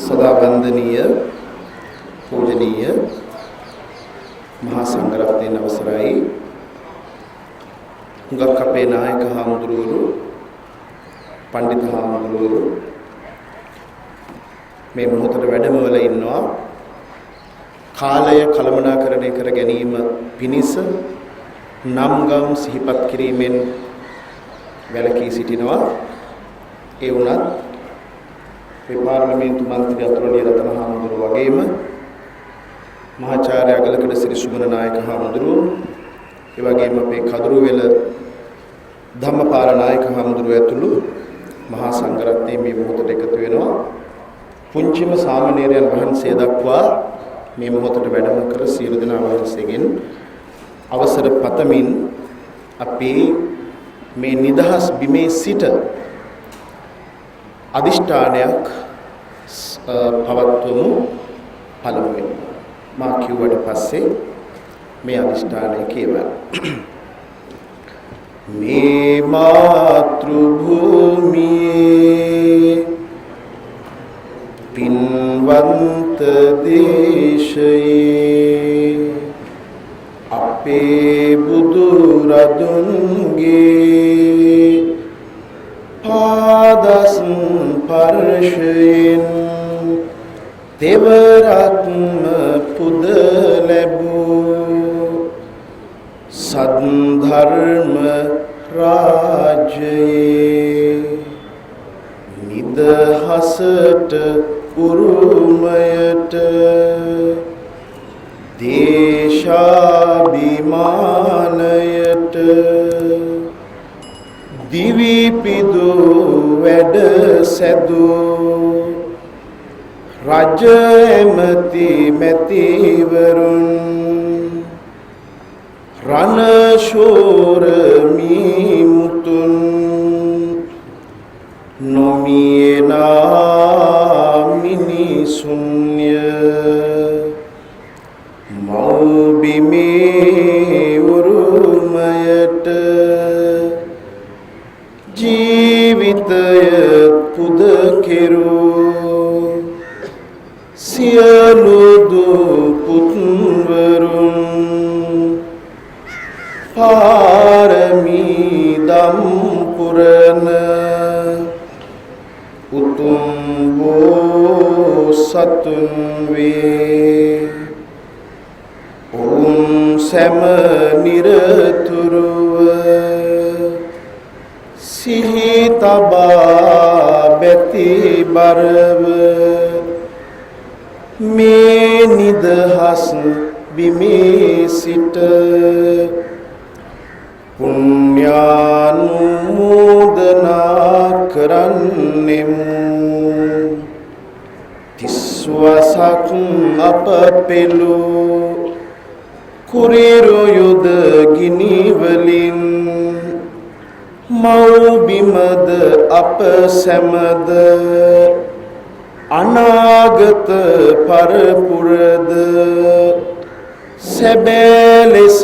सदा वंदनीय पूजनीय महासंघरत्न अवसराई गक्कपे नायक हामुदुरुवरु पंडित हामुदुरुवरु මේ මොහොතේ වැඩමවල ඉන්නවා කාලය කළමනාකරණය කර ගැනීම පිණිස නම්ගම් සිහිපත් කිරීමෙන් වැළකී සිටිනවා ඒ වුණත් මේ පාර්ලිමේන්තු මන්ත්‍රී අතුරුලිය රතන හාමුදුරුවෝ වගේම මහාචාර්ය අගලකඩ සිරි සුමන නායක හාමුදුරුවෝ ඒ වගේම අපේ කදුරුවෙල ධම්මපාල නායක හාමුදුරුවෝ ඇතුළු මහා සංඝරත්නය මේ මොහොතට එකතු වෙනවා පුංචිම සාමණේරයන් වහන්සේ දක්වා මේ මොහොතට වැඩම කර සියලු දෙනා වහන්සේගෙන් අවසර පතමින් අපි මේ නිදහස් බිමේ සිට අදිෂ්ඨානයක් පවත්වමු පළමුවෙන් මා කිව්වට පස්සේ මේ අදිෂ්ඨානය කියවන්න මේ මාතෘ භූමියේ පින්වන්ත දේශයේ අපේ බුදු රදුන්ගේ පාදස් පර්ශයෙන් තෙවරක්ම පුද ලැබූ සද්ධර්ම රාජ්‍යයේ නිදහසට උරුමයට දේශාභිමානයට දිවි පිදු වැඩ සැදූ රජ එමෙති මැතිවරුන් රණශූර මිමුතුන් නොමියනා මිනිසුන්ය මෞබිමේ උරුමයට ජීවිතය පුද කෙරූ සියලු දුපුත්වරුන් පාරමී දම් පුරන උතුම් බෝසතුන් වේ ඔවුන් සැම නිරතුරුව සිහි තබා බැති බරව මේ නිදහස් බිමේ සිට පුණ්‍යානුමෝදනා කරන්නෙමු තිස්වසක් අප පෙළූ කුරිරු යුද ගිනි වලින් මෞබිමද අප සැමද අනාගත පරපුරද සැබෑ ලෙස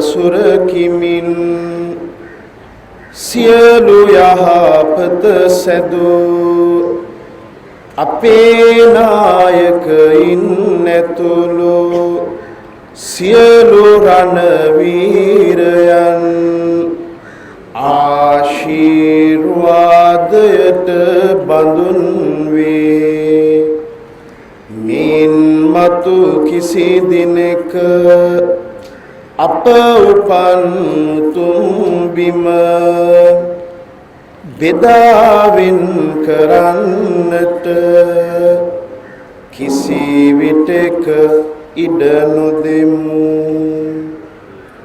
සුරකිමින් සියලු යහපත සැදූ අපේ නායකයින් ඇතුළු සියලු රණවීරයන් ආශිර්වාදයට බඳුන් වේ මින් මතු කිසි දිනක අප උපන් තුම් බිම බෙදාවෙන් කරන්නට කිසි විටක ඉඩ නොදෙමු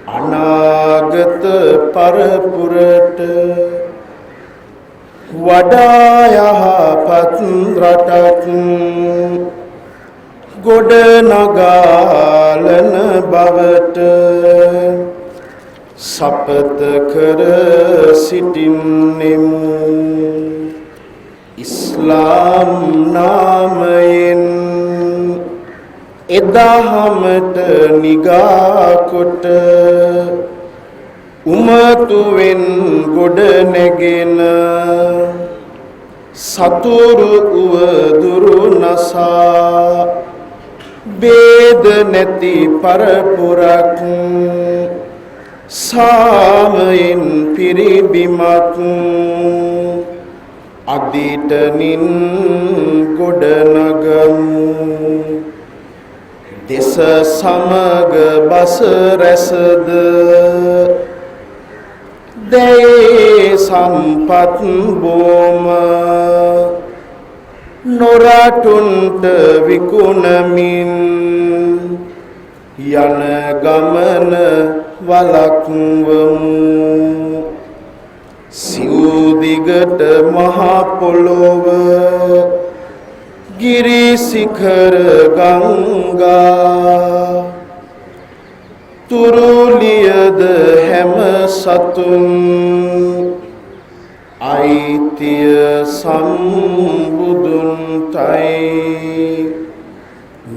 අනාගත පරපුරට වඩා යහපත් රටක් ගොඩ නගාලන බවට සපත කර සිටින්නෙමු ඉස්ලාම් නාමයෙන් එදාහමට නිගා කොට උමතුවෙන් ගොඩ නැගෙන සතුරු උවදුරු නසා නසා බේද නැති පරපුරක් සාමයෙන් පිරිබිමක් අදිටනින් ගොඩනගමු දෙස සමග බස රැසද දේ සම්පත් බොම නොරටුන්ට විකුණමින් යන ගමන වලක්වමු සිව්දිගට මහ පොළොව ගිරි සිඛර ගංගා තුරුලියද හැම සතුන් අයිතිය සම්බුදුන්ටයි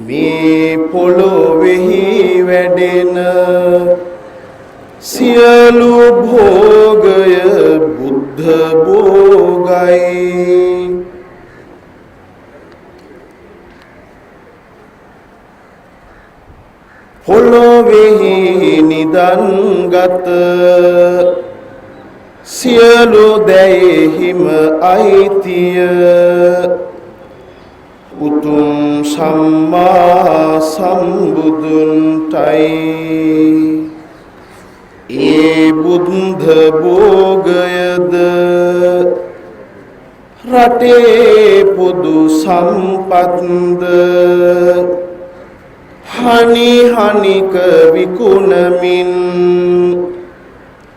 මේ පොළොවෙහි වැඩෙන සියලු භෝගය බුද්ධ භෝගයි පොළොවෙහි නිදන්ගත සියලු දැයෙහිම අයිතිය උතුම් සම්මා සම්බුදුන්ටයි ඒ බුද්ධ භෝගයද රටේ පොදු සම්පත්ද හනි හනික විකුණමින්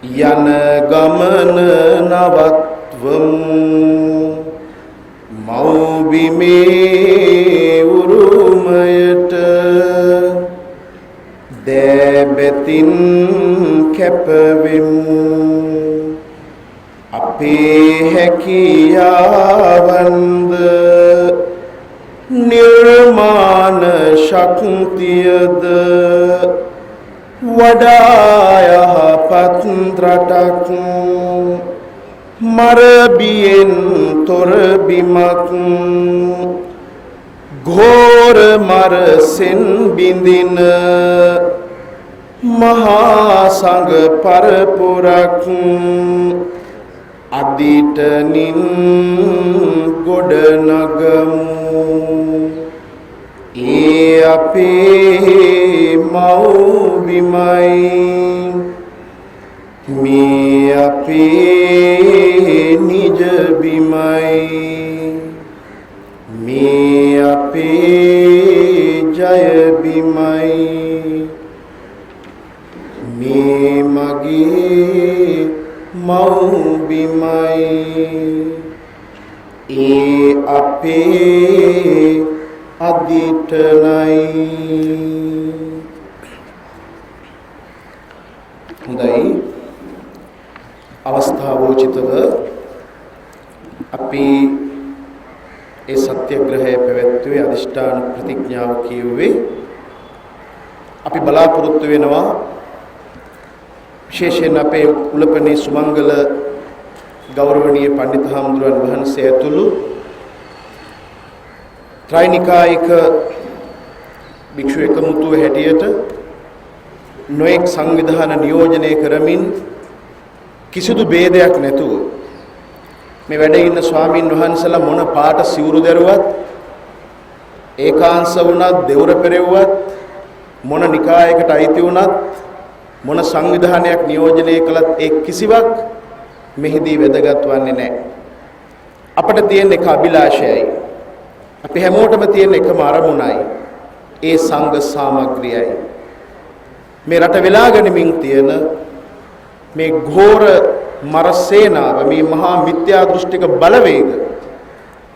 යන ගමන නවත්වමු මෞබිමේ උරුමයට දෑබැතින් කැපවෙමු අපේ හැකියාවන්ද නිර්මාණ ශක්තියද වඩා යහපත් රටක් මරබියෙන් තොර බිමක් ඝෝර මරසෙන් බිඳින මහා සංඝ පරපුරක් අදිටනින් ගොඩනගමු ඒ අපේ මව්බිමයි මේ අපේ නිජ බිමයි මේ අපේ ජය බිමයි මේ මගේ මව්බිමයි ඒ අපේ අදිටනයි හොඳයි අවස්ථාවෝචිතව අපි ඒ සත්‍යග්‍රහය පැවැත්වුවේ අදිෂ්ඨාන ප්‍රතිඥාව කියුවේ අපි බලාපොරොත්තු වෙනවා විශේෂයෙන් අපේ උලපනේ සුමංගල ගෞරවනීය පඬිත් හාමුදුරුවන් වහන්සේ ඇතුළු ත්‍රිනිකායික භික්ෂු එකමුතුව හැටියට නොඑක් සංවිධාන නියෝජනය කරමින් කිසිදු ભેදයක් නැතුව මේ වැඩ ඉන්න ස්වාමින් වහන්සේලා මොන පාට සිවුරු දරුවත් ඒකාංශ වුණත් දෙවුර පෙරෙව්වත් මොන නිකායකට අයිති වුණත් මොන සංවිධානයක් නියෝජනය කළත් ඒ කිසිවක් මෙහිදී වැදගත් වන්නේ නැහැ. අපට තියෙන එක අභිලාෂයයි. අපි හැමෝටම තියෙන එකම අරමුණයි. ඒ සංඝ සාමග්‍රියයි. මේ රට වෙලා ගනිමින් තියෙන මේ ඝෝර මරසේනාව මේ මහා මිත්‍යා දෘෂ්ටික බලවේග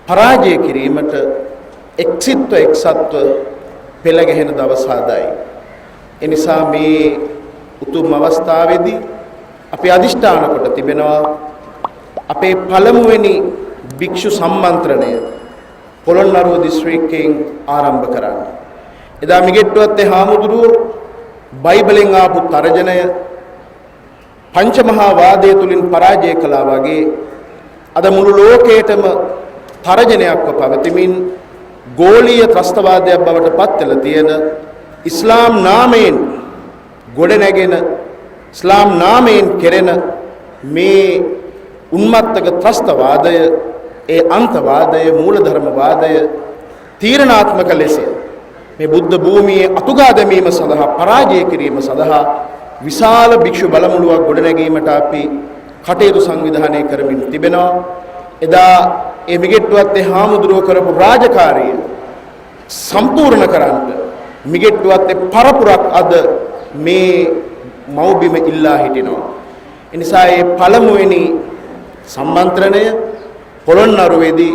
පරාජය කිරීමට එක්සත්ව පෙළ ගැහෙන දවස් ආදයි. ඒ නිසා මේ උතුම් අවස්ථාවේදී අපි අදිෂ්ඨාන කොට තිබෙනවා අපේ පළමුවෙනි භික්ෂු සම්මන්ත්‍රණය පොළොන්නරුව දිස්ත්‍රික්කයෙන් ආරම්භ කරන්න. එදා මිගෙට්ටුවත්තේ හාමුදුරුවෝ බයිබලෙන් ආපු තර්ජනය පංචමහා වාදය තුලින් පරාජය කළා වගේ අද මුළු ලෝකයටම තර්ජනයක්ව පවතිමින් ගෝලීය ත්‍රස්තවාදයක් බවට පත් වෙලා තියෙන ඉස්ලාම් නාමයෙන් ගොඩනැගෙන ඉස්ලාම් නාමයෙන් කෙරෙන මේ උන්මත්තක ත්‍රස්තවාදය ඒ අන්තවාදය මූලධර්මවාදය තීරණාත්මක ලෙස මේ බුද්ධ භූමියේ අතුගා දැමීම සඳහා පරාජය කිරීම සඳහා විශාල භික්ෂු බලමුළුවක් ගොඩනැගීමට අපි කටයුතු සංවිධානය කරමින් තිබෙනවා. එදා ඒ මිගෙට්ටුවත් හාමුදුරුව කරපු රාජකාරිය සම්පූර්ණ කරන්න මිගෙට්ටුවත් පරපුරක් අද මේ මව්බිම ඉල්ලා හිටිනවා. ඒ නිසා මේ පළමුවෙනි සම්මන්ත්‍රණය පොළොන්නරුවේදී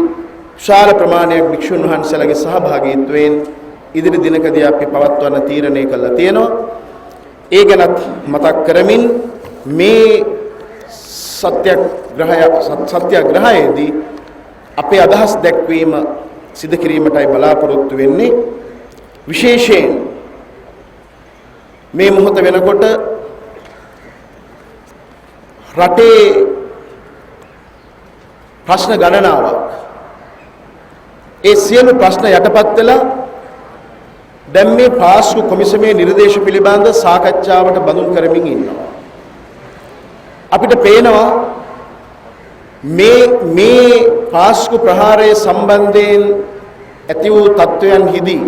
විශාල ප්‍රමාණයක් භික්ෂුන් වහන්සේලාගේ සහභාගීත්වයෙන් ඉදිරි දිනකදී අපි පවත්වන්න තීරණය කළා තියෙනවා. ඒ ගැනත් මතක් කරමින් මේ සත්‍යග්‍රහයේදී අපේ අදහස් දැක්වීම සිදු කිරීමටයි බලාපොරොත්තු වෙන්නේ. විශේෂයෙන් මේ මොහොත වෙනකොට රටේ ප්‍රශ්න ගණනාවක් ඒ සියලු ප්‍රශ්න යටපත් වෙලා දැන් මේ පාස්කු කොමිසමේ නිර්දේශ පිළිබඳ සාකච්ඡාවට බඳුන් කරමින් ඉන්නවා. අපිට පේනවා මේ පාස්කු ප්‍රහාරය සම්බන්ධයෙන් ඇති වූ තත්ත්වයන්හිදී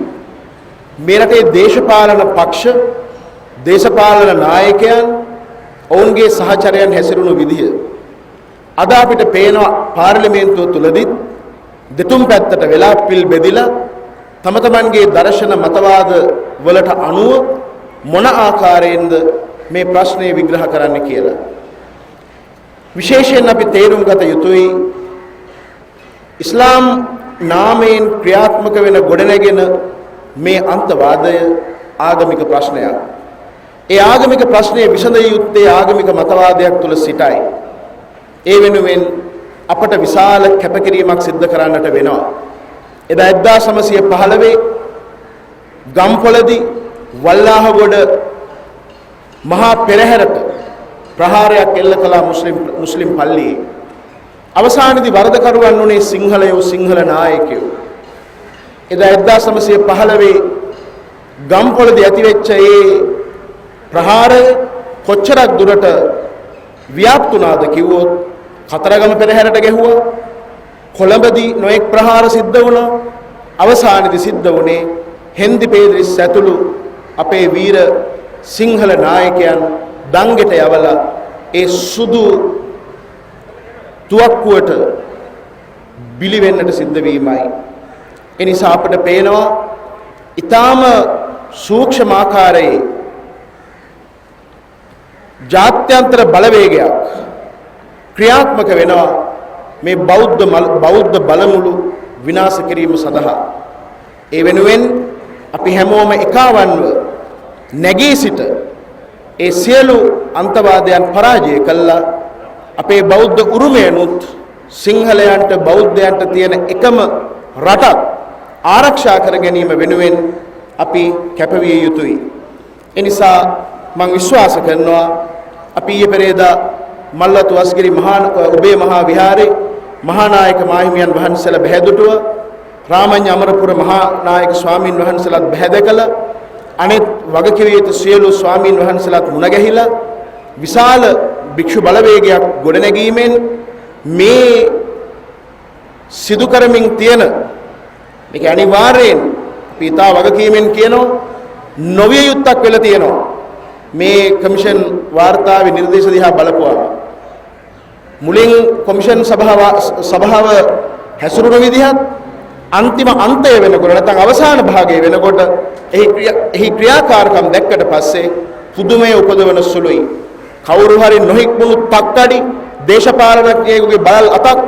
මේ රටේ දේශපාලන පක්ෂ දේශපාලන නායකයන් ඔවුන්ගේ සහචරයන් හැසිරුණු විදිය අද අපිට පේනවා පාර්ලිමේන්තුව තුලදී දෙතුන් පැත්තට වෙලා පිල් බෙදිලා තම තමන්ගේ දර්ශන මතවාද වලට අනුව මොන ආකාරයෙන්ද මේ ප්‍රශ්නේ විග්‍රහ කරන්න කියලා. විශේෂයෙන් අපි තේරුම් ගත යුතුයි ඉස්ලාම් නාමයෙන් ක්‍රියාත්මක වෙන ගොඩනැගෙන මේ අන්තවාදය ආගමික ප්‍රශ්නයක්. ඒ ආගමික ප්‍රශ්නේ විසඳිය යුත්තේ ආගමික මතවාදයක් තුල සිටයි. ඒ වෙනුවෙන් අපට විශාල කැපකිරීමක් සිදු කරන්නට වෙනවා. එදා 1915 ගම්පොළදී වල්ලාහගොඩ මහා පෙරහැරට ප්‍රහාරයක් එල්ල කළා මුස්ලිම් පල්ලියේ. අවසානයේදී වරදකරුවන් උනේ සිංහලයෝ සිංහල නායකයෝ. එදා 1915 ගම්පොළදී ඇතිවෙච්ච ඒ ප්‍රහාරය කොච්චරක් දුරට ව්‍යාප්ත වුණාද කිව්වොත් කතරගම පෙරහැරට ගැහුවා. කොළඹදී නොඑක් ප්‍රහාර සිද්ධ වුණා. අවසානයේදී සිද්ධ වුණේ හෙන්දි පේද්‍රිස් ඇතුළු අපේ වීර සිංහල නායකයන් දංගෙට යවලා ඒ සුදු තුවක්කුවට බිලි වෙන්නට සිද්ධ වීමයි. ඒ නිසා අපිට පේනවා ඊටාම සූක්ෂම ආකාරයේ ජාත්‍යන්තර බලවේගයක් ක්‍රියාත්මක වෙනවා මේ බෞද්ධ බලමුළු විනාශ කිරීම සඳහා. ඒ වෙනුවෙන් අපි හැමෝම එකවන්ව නැගී සිට ඒ සියලු අන්තවාදයන් පරාජය කළා අපේ බෞද්ධ උරුමයනුත් සිංහලයන්ට බෞද්ධයන්ට තියෙන එකම රටක් ආරක්ෂා කර ගැනීම වෙනුවෙන් අපි කැපවිය යුතුයි. ඒ නිසා මම විශ්වාස කරනවා අපි ඊයේ පෙරේදා මල්වතු වස්ගිරි උබේ මහා විහාරේ මහානායක මාහිමියන් වහන්සේලා බැහැදුටුව රාමඤ්ඤ අමරපුර මහානායක ස්වාමින් වහන්සේලාත් බැහැදකලා අනෙත් වගකිවිය යුතු සියලු ස්වාමින් වහන්සේලාත් මුණ ගැහිලා විශාල භික්ෂු බලවේගයක් ගොඩනැගීමෙන් මේ සිදු කරමින් තියෙන මේක අනිවාර්යෙන් පිතා වගකීමෙන් කියනවා නොවිය යුත්තක් වෙලා තියෙනවා. මේ කමිෂන් වාර්තාවේ නිර්දේශ දිහා බලපුවා මුලින් කොමිෂන් සභාව හැසිරුණු විදිහත් අන්තිම අන්තය වෙනකොට නැත්නම් අවසාන භාගය වෙනකොට එහි ක්‍රියාකාරකම් දැක්කට පස්සේ පුදුමය උපදවන සුළුයි. කවුරු හරි නොහික්මුණු තක්කඩි දේශපාලනඥයෙකුගේ බලල් අතක්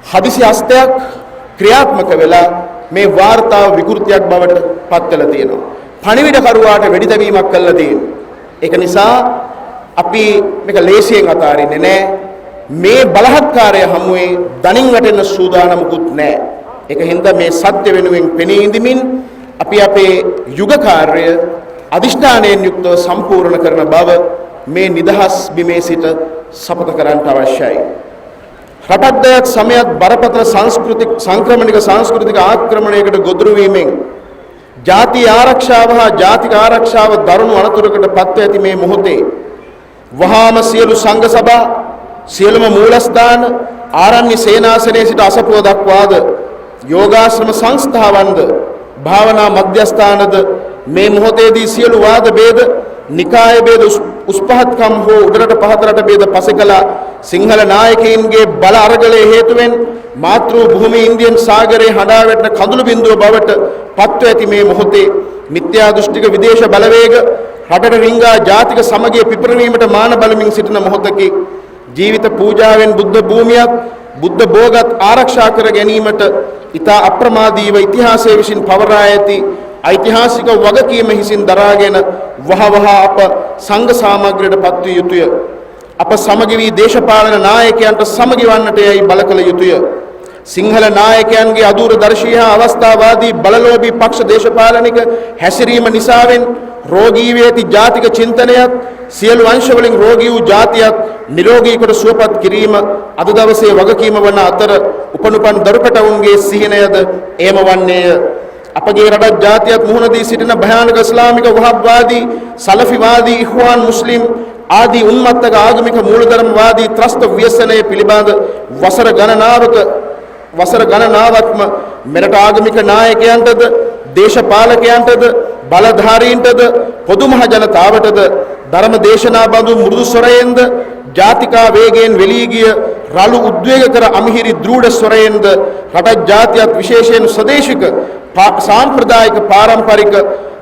හදිසි හස්තයක් ක්‍රියාත්මක වෙලා මේ වාර්තාව විකෘතියක් බවට පත් වෙලා තියෙනවා. පණිවිඩකරුවාට වෙඩි තැබීමක් කළා තියෙනවා. ඒක නිසා අපි මේක ලේසියෙන් අතාරින්නේ නැහැ. මේ බලහත්කාරය හමුවේ දණින් වැටෙන්න සූදානමකුත් නැහැ. ඒක හින්දා මේ සත්‍ය වෙනුවෙන් පෙනී ඉඳමින් අපි අපේ යුග කාර්යය අදිෂ්ඨානයෙන් යුක්තව සම්පූර්ණ කරන බව මේ නිදහස් බිමේ සිට සපත කරන්නට අවශ්‍යයි. රටක් සමයත් බරපතල සංක්‍රමණික සංස්කෘතික ආක්‍රමණයකට ගොදුරු වීමෙන් ජාතිය ආරක්ෂාව හා ජාතික ආරක්ෂාව දරුණු අනතුරකට පත්ව ඇති මේ මොහොතේ වහාම සියලු සංඝ සභා සියලුම මූලස්ථාන ආරණ්‍ය සේනාසනයේ සිට අසපුව දක්වාද යෝගාශ්‍රම සංස්ථාවන්ද භාවනා මධ්‍යස්ථානද මේ මොහොතේදී සියලු වාද ભેද නිකාය ભેද උස්පහත්කම් හෝ උඩරට පහතරට ભેද පසෙකලා සිංහල නායකයින්ගේ බල අරගලයේ හේතුවෙන් මාතෘ භූමි ඉන්දියන් සාගරයේ හඬා වැටෙන කඳුළු බිඳුව බවට පත්ව ඇති මේ මොහොතේ මිත්‍යා දෘෂ්ටික විදේශ බලවේග රටට රිංගා ජාතික සමගිය පිපිරවීමට මාන බලමින් සිටින මොහොතකි ජීවිත පූජාවෙන් බුද්ධ භූමියත් බුද්ධ භෝගත් ආරක්ෂා කර ගැනීමට ඉතා අප්‍රමාදීව ඉතිහාසයේ විසින් පවරා ඇති ඓතිහාසික වගකීම හිසින් දරාගෙන වහවහ අප සංඝ සාමග්‍රයට පත්විය යුතුය. අප සමගි වී දේශපාලන නායකයන්ට සමගි වන්නට යයි බල කළ යුතුය. සිංහල නායකයන්ගේ අදූරදර්ශී හා අවස්ථාවාදී බලලෝභී පක්ෂ දේශපාලනික හැසිරීම නිසාවෙන් රෝගී වී ඇති ජාතික චින්තනයත් සියලු අංශවලින් රෝගී වූ ජාතියත් නිරෝගී කොට සුවපත් කිරීම අද දවසේ වගකීම වන අතර උපනුපන් දරුපැටවුන්ගේ සිහිනයද එම වන්නේය. අපගේ රට ජාතියත් මුහුණ දී සිටින භයානක ඉස්ලාමික වහබ්වාදී සලෆිවාදී ඉඛ්වාන් මුස්ලිම් ආදී උන්මත්තක ආගමික මූලධර්මවාදී ත්‍රස්ත ව්‍යසනයේ පිළිබඳ වසර ගණනාවක්ම මෙරට ආගමික නායකයන්ටද දේශපාලකයන්ටද බලධාරීන්ටද පොදු මහ ජනතාවටද ධර්ම දේශනා බඳු මෘදු ස්වරයෙන්ද ජාතිකා වේගයෙන් වෙලී ගිය රළු උද්වේග කර අමිහිරි දෘඪ ස්වරයෙන්ද රට ජාතියත් විශේෂයෙන් ස්වදේශික සාම්ප්‍රදායික පාරම්පරික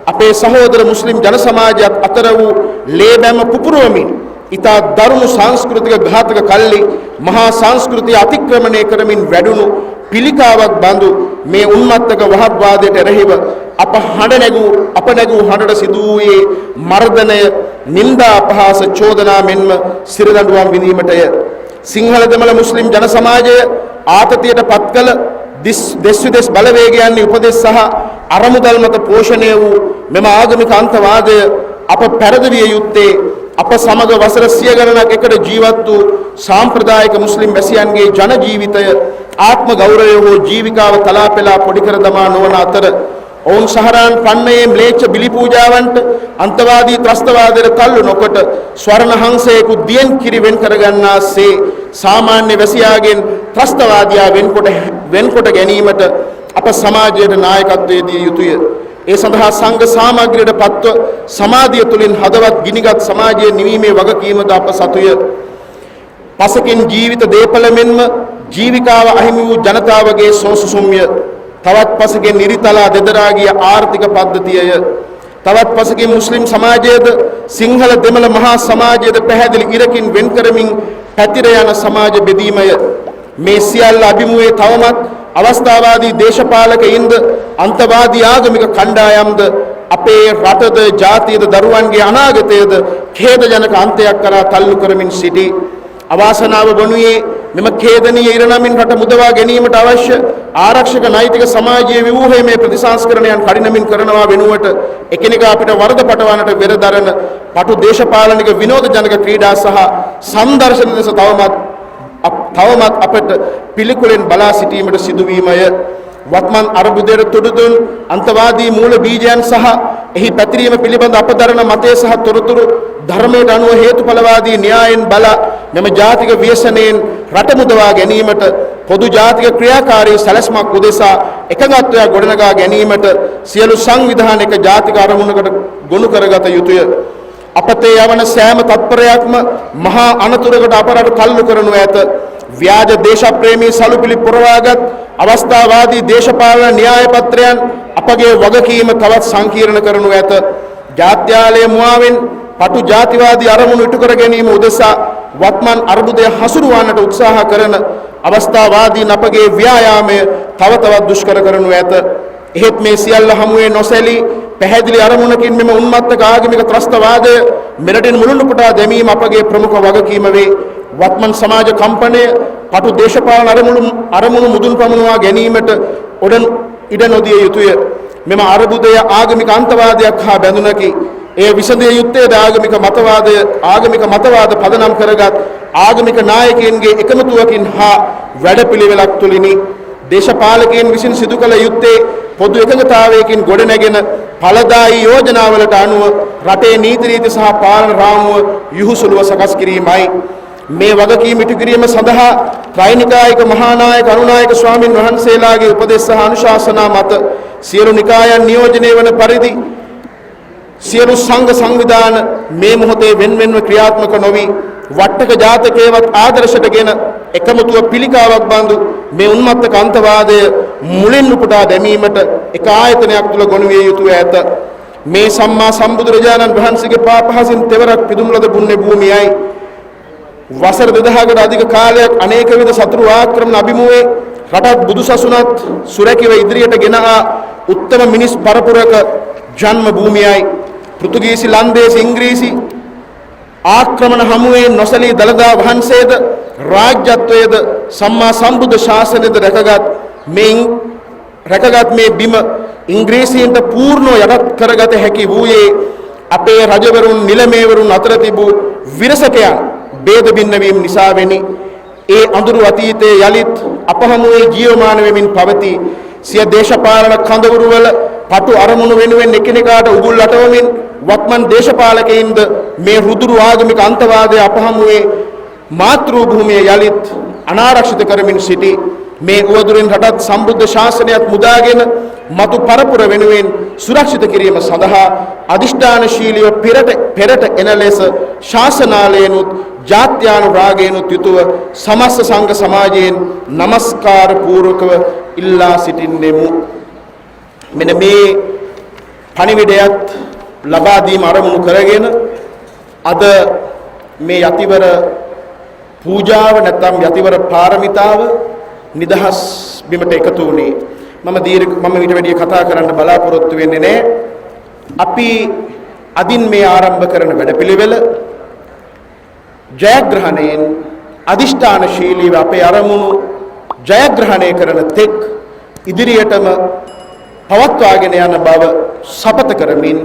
අපේ සහෝදර මුස්ලිම් ජන සමාජයත් අතර වූ ලේබැම පුපුරවමින් ඉතා දරුණු සංස්කෘතික ඝාතක කල්ලි මහා සංස්කෘතිය අතික්‍රමණය කරමින් වැඩුණු පිළිකාවක් බඳු මේ උන්මත්තක වහබ්වාදයට එරෙහිව අප නැගූ හඬට සිදු වූයේ මර්ධනය නින්දා අපහාස චෝදනා මෙන්ම සිරදඬුවම් විඳීමටය. සිංහල දෙමළ මුස්ලිම් ජන සමාජය ආතතියට පත් කළ දෙස් විදෙස් බලවේගයන්ගේ උපදෙස් සහ අරමුදල් මත පෝෂණය වූ මෙම ආගමික අන්තවාදය අප පැරදවිය යුත්තේ අප සමග වසර 100 ගණනක් එකට ජීවත් වූ සාම්ප්‍රදායික මුස්ලිම් වැසියන්ගේ ජන ජීවිතය ආත්ම ගෞරවය හෝ ජීවිකාව තලාපෙලා පොඩි කර දමා නොවන අතර ඔවුන් සහරාන් පන්නයේ ම්ලේච්ඡ බිලි පූජාවන්ට අන්තවාදී ත්‍රස්තවාදයට තල්ලු නොකොට ස්වර්ණ හංසයෙකු දියෙන් කිරි වෙන් කරගන්නාසේ සාමාන්‍ය වැසියාගෙන් ත්‍රස්තවාදියා වෙන්කොට ගැනීමට අප සමාජයට නායකත්වයේ දිය යුතුය. ඒ සඳහා සංඝ සාමග්‍රයට පත්ව සමාධිය තුලින් හදවත් ගිනිගත් සමාජයේ නිවීමේ වගකීමද අප සතුය. පසකින් ජීවිත දීපල මෙන්ම ජීවිකාව අහිමි වූ ජනතාවගේ සෝසුසුම්ය තවත් පසකින් නිරිතලා දෙදරා ගිය ආර්ථික පද්ධතියය තවත් පසකින් මුස්ලිම් සමාජයේද සිංහල දෙමළ මහා සමාජයේද පැහැදිලි ඉරකින් වෙන් කරමින් පැතිර යන සමාජ බෙදීමය. මේ සියල්ල අභිමුවේ තවමත් අවස්ථාවාදී දේශපාලකයින්ද අන්තවාදී ආගමික කණ්ඩායම්ද අපේ රටද ජාතියද දරුවන්ගේ අනාගතයද ඛේදජනක අන්තයක් කරා තල්ලු කරමින් සිටි. අවාසනාව වනුයේ මෙම ඛේදනීය ඉරණමින් රට මුදවා ගැනීමට අවශ්‍ය ආරක්ෂක නෛතික සමාජීය ව්‍යුහයේ ප්‍රතිසංස්කරණයන් කඩිනමින් කරනවා වෙනුවට එකිනෙකා අපිට වරද පටවන්නට වෙරදරන පටු දේශපාලනික විනෝද ජනක ක්‍රීඩා සහ සංදර්ශන දෙස තවමත් අපට පිළිකුලෙන් බලා සිටීමට සිදුවීමය. වත්මන් අර්බුදයට තුඩුදුන් අන්තවාදී මූල බීජයන් සහ එහි පැතිරීම පිළිබඳ අපදරන මතය සහ තොරතුරු ධර්මයට අනුව හේතුඵලවාදී න්‍යායෙන් බලා මෙම ජාතික ව්‍යසනයෙන් රට මුදවා ගැනීමට පොදු ජාතික ක්‍රියාකාරී සැලැස්මක් උදෙසා එකඟත්වයක් ගොඩනගා ගැනීමට සියලු සංවිධානික ජාතික අරමුණකට ගොනු කරගත යුතුය. අපතේ යවන සෑම තත්පරයක්ම මහා අනතුරකට අප රට තල්ලු කරනු ඇත. ව්‍යාජ දේශප්‍රේමී සලුපිලි පුරවාගත් අවස්ථාවාදී දේශපාලන න්‍යාය පත්‍රයන් අපගේ වගකීම තවත් සංකීර්ණ කරනු ඇත. ජාත්‍යාලයේ මුවාවෙන් පටු ජාතිවාදී අරමුණු ඉටු කර ගැනීම උදෙසා වත්මන් අර්බුදය හසුරුවන්නට උත්සාහ කරන අවස්ථාවාදීන් අපගේ ව්‍යායාමය තව තවත් දුෂ්කර කරනු ඇත. එහෙත් මේ සියල්ල හමුවේ නොසැලී පැහැදිලි අරමුණකින් මෙම උන්මත්තක ආගමික ත්‍රස්තවාදය මෙරටින් මුළුණු පුටා දැමීම අපගේ ප්‍රමුඛ වගකීම වේ. වත්මන් සමාජ කම්පනය පටු දේශපාලන අරමුණු මුදුන් පමුණවා ගැනීමට ඉඩ නොදිය යුතුය. මෙම අර්බුදය ආගමික අන්තවාදයක් හා බැඳුනකි. එය විසඳිය යුත්තේ ආගමික මතවාද පදනම් කරගත් ආගමික නායකයන්ගේ එකමුතුවකින් හා වැඩපිළිවෙලක් තුලිනි දේශපාලකයන් විසින් සිදු කළ යුත්තේ පොදු එකඟතාවයකින් ගොඩනැගෙන ඵලදායී යෝජනාවලට අනුව රටේ නීති රීති සහ පාලන රාමුව යහුසුලුව සකස් කිරීමයි. මේ වගකීම ඉටු කිරීම සඳහා ත්‍රිනිකායික මහානායක අනුනායක ස්වාමින් වහන්සේලාගේ උපදෙස් සහ අනුශාසනා මත සියලු නිකායන් නියෝජනය වන පරිදි සියලු සංඝ සංවිධාන මේ මොහොතේ වෙන්වෙන්ව ක්‍රියාත්මක නොවි වට්ටක ජාතකයේවත් ආදර්ශයටගෙන එකමුතුව පිළිකාවක් බඳු මේ උන්මත්තක අන්තවාදය මුලින් උපුටා දැමීමට එක ආයතනයක් තුල ගොනු විය යුතුය ඇත. මේ සම්මා සම්බුදුරජාණන් වහන්සේගේ පාපහසින් තෙවරක් පිදුම් ලද පුණ්‍ය භූමියයි. වසර 2000කට අධික කාලයක් අනේක විද සතුරු ආක්‍රමණ අභිමුවේ රටත් බුදුසසුනත් සුරැකිව ඉදිරියට ගෙන ආ උත්තම මිනිස් පරපුරක ජන්ම භූමියයි. පෘතුගීසි ලන්දේසි ඉංග්‍රීසි ආක්‍රමණ හමුවේ නොසලී දළදා වහන්සේද රාජ්‍යත්වයේද සම්මා සම්බුද්ධ ශාසනයද රැකගත් මේ බිම ඉංග්‍රීසීන්ට පූර්ණව යටත් කරගත හැකි වූයේ අපේ රජවරුන් නිලමේවරුන් අතර තිබූ විරසකයන් ભેද බින්න වීම නිසා වෙනි. ඒ අඳුරු අතීතයේ යලිත් අප හමුවේ ජීවමාන වෙමින් පවතී. සිය දේශපාලන කඳවුරු වල පටු අරමුණු වෙනුවෙන් එකිනෙකාට උගුල් අටවමින් වත්මන් දේශපාලකයින්ද මේ රුදුරු ආගමික අන්තවාදය අප හමුවේ මාතෘ භූමිය යලිත් අනාරක්ෂිත කරමින් සිටි. මේ උවදුරින් රටත් සම්බුද්ධ ශාසනයත් මුදාගෙන මතු පරපුර වෙනුවෙන් සුරක්ෂිත කිරීම සඳහා අදිෂ්ඨානශීලීව පෙරට එන ලෙස ශාසනාලයනුත් ජාත්‍යානුරාගයනුත් යුතුව සමස්ත සංඝ සමාජයෙන් নমස්කාර පූර්වකව ඉල්ලා සිටින්නෙමු. මෙන්න මේ පණිවිඩයත් ලබා දීම අරමුණු කරගෙන අද මේ යතිවර පූජාව නැත්නම් යතිවර පාරමිතාව නිදහස් බිමට එකතු වුණේ. මම ඊට වැඩිය කතා කරන්න බලාපොරොත්තු වෙන්නේ නැහැ. අපි අදින් මේ ආරම්භ කරන වැඩපිළිවෙල ජයග්‍රහණයෙන් අදිෂ්ඨානශීලීව අපේ අරමුණු ජයග්‍රහණය කරන තෙක් ඉදිරියටම පවත්වාගෙන යන බව සපත කරමින්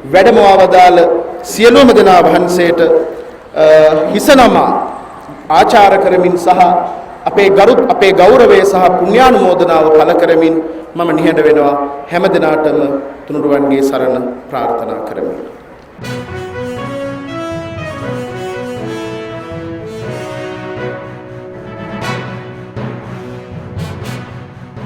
වැඩමවවදාල සියලුම දෙනා වහන්සේට හිසනමා ආචාර කරමින් සහ අපේ ගෞරවය සහ පුණ්‍යානුමෝදනාව පළ කරමින් මම නිහඬ වෙනවා. හැම දිනාටම තුනුරුවන්ගේ සරණ ප්‍රාර්ථනා කරමි.